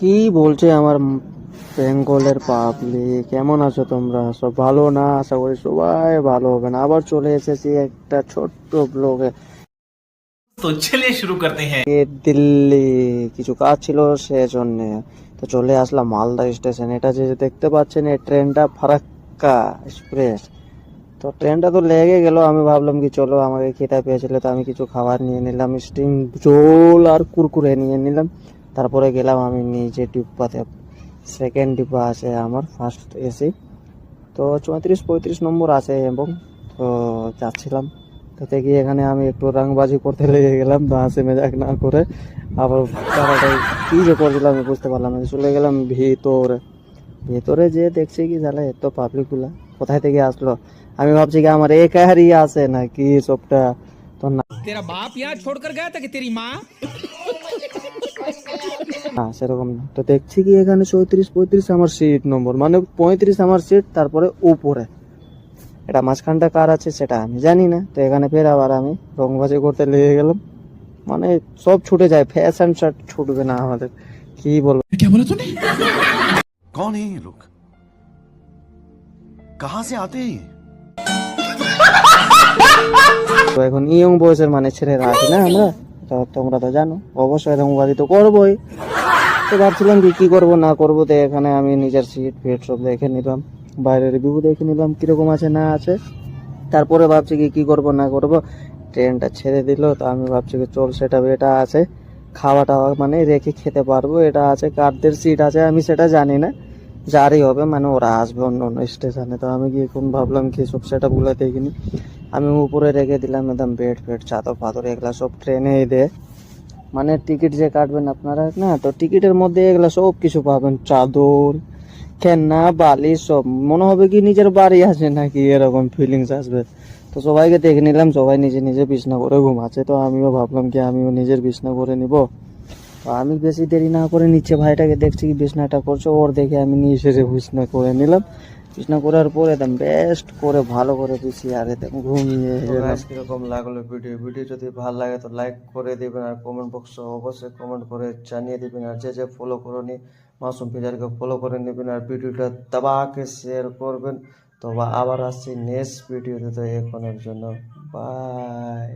কি বলছে আমার বেঙ্গলের পাবলিক? কেমন আছো তোমরা? সব ভালো না? আশা করি সবাই ভালো হবে না। আবার চলে এসেছি একটা ছোট্ট ব্লগে। तो चलिए शुरू करते हैं। দিল্লি কিছু কাজ ছিল সেজন্য তো চলে আসলাম মালদা স্টেশন। এটা যে দেখতে পাচ্ছেন এই ট্রেনটা ফারাক্কা এক্সপ্রেস। তো ট্রেনটা তো লেগে গেল, আমি ভাবলাম কি চলো, আমাকে খিদা পেয়েছিল তো আমি কিছু খাবার নিয়ে নিলাম, স্টিং জল আর কুরকুরে নিয়ে নিলাম। তারপরে গেলাম আমি নিজে ডিব্বাতে। সেকেন্ড ডিব্বা আছে আমার, ফার্স্ট এসি। তো 34-35 নম্বর আছে এবং তো যাচ্ছিলাম। তাতে গিয়ে এখানে আমি একটু রাংবাজি করতে লেগে গেলাম, তো হাসি মজাক না করে আবার তাড়াতাড়ি কি যে করছিলাম আমি বুঝতে পারলাম না। চলে গেলাম ভিতরে। ভেতরে যে দেখছি কি জালে এত পাবলিক গুলা কোথায় থেকে আসলো। আমি ভাবছি কি আমার একারই আছে নাকি সবটা। তো না, तेरा बाप यहाँ छोड़कर गया था कि तेरी माँ। না সেরকম না। তো দেখছি কি এখানে 34-35 আমার সিট নম্বর, মানে 35 আমার সিট, তারপরে উপরে এটা মাঝখানটা কার আছে সেটা আমি জানি না। তো এখানে ফের আবার আমি রংবাজি করতে লেগে গেলাম। মানে সব ছুটে যায়, ফ্যাশন শার্ট ছুটবে না আমাদের। কি বলবো। क्या बोला तूने? कौन है ये लोग? कहां से आते हैं ये? তো এখন ইয়ং বয়সের মানে ছেলেরা আছি না আমরা, তো তোমরা তো জানো অবশ্যই রংবাজি তো করবোই। তো ভাবছিলাম কি কি করবো না করবো, তো এখানে আমি নিজের সিট ফিট সব দেখে নিলাম, বাইরের রিভিউ দেখে নিলাম কিরকম আছে না আছে। তারপরে ভাবছি কি কি করবো না করবো। ট্রেনটা ছেড়ে দিল, তো আমি ভাবছি কি চল সেটা এটা আছে, খাওয়া টাওয়া মানে রেখে খেতে পারবো। এটা আছে কারদের সিট আছে, আমি সেটা জানি না, যারই হবে মানে ওরা আসবে অন্য অন্য স্টেশনে। তো আমি কি এখন ভাবলাম কি সব সেটা গুলো দেখিনি, আমি উপরে রেখে দিলাম একদম বেড ফেড চাদর ফাদর এগুলা সব ট্রেনেই দেয়। মানে টিকিট যে কাটবেন আপনারা না, তো টিকিটের মধ্যে এগুলা সব কিছু পাবেন, চাদর খেলনা বালিশ সব, মনে হবে কি নিজের বাড়ি আছে নাকি, এরকম ফিলিংস আসবে। তো সবাইকে দেখে নিলাম, সবাই নিজে নিজে বিছনা করে ঘুমাচ্ছে, তো আমিও ভাবলাম কি আমিও নিজের বিছনা করে নিব। তো আমি বেশি দেরি না করে নিচে ভাইটাকে দেখছি কি বিছনাটা করছে, ওর দেখে আমি নিচে যে বিছনা করে নিলাম। বিছনা করার পর একদম বেস্ট করে ভালো করে বিছিয়ে আর একদম ঘুমিয়ে গেলাম। কিরকম লাগলো ভিডিও যদি ভালো লাগে তো লাইক করে দিবেন, আর কমেন্ট বক্সে অবশ্যই কমেন্ট করে জানিয়ে দিবেন। আর যে যে ফলো করনি মাসুম ফিজারকে ফলো করে নেবেন, আর ভিডিওটা দাবাকে শেয়ার করবেন। তো আবার আসছি নেক্সট ভিডিওতে, তো এখনের জন্য বাই।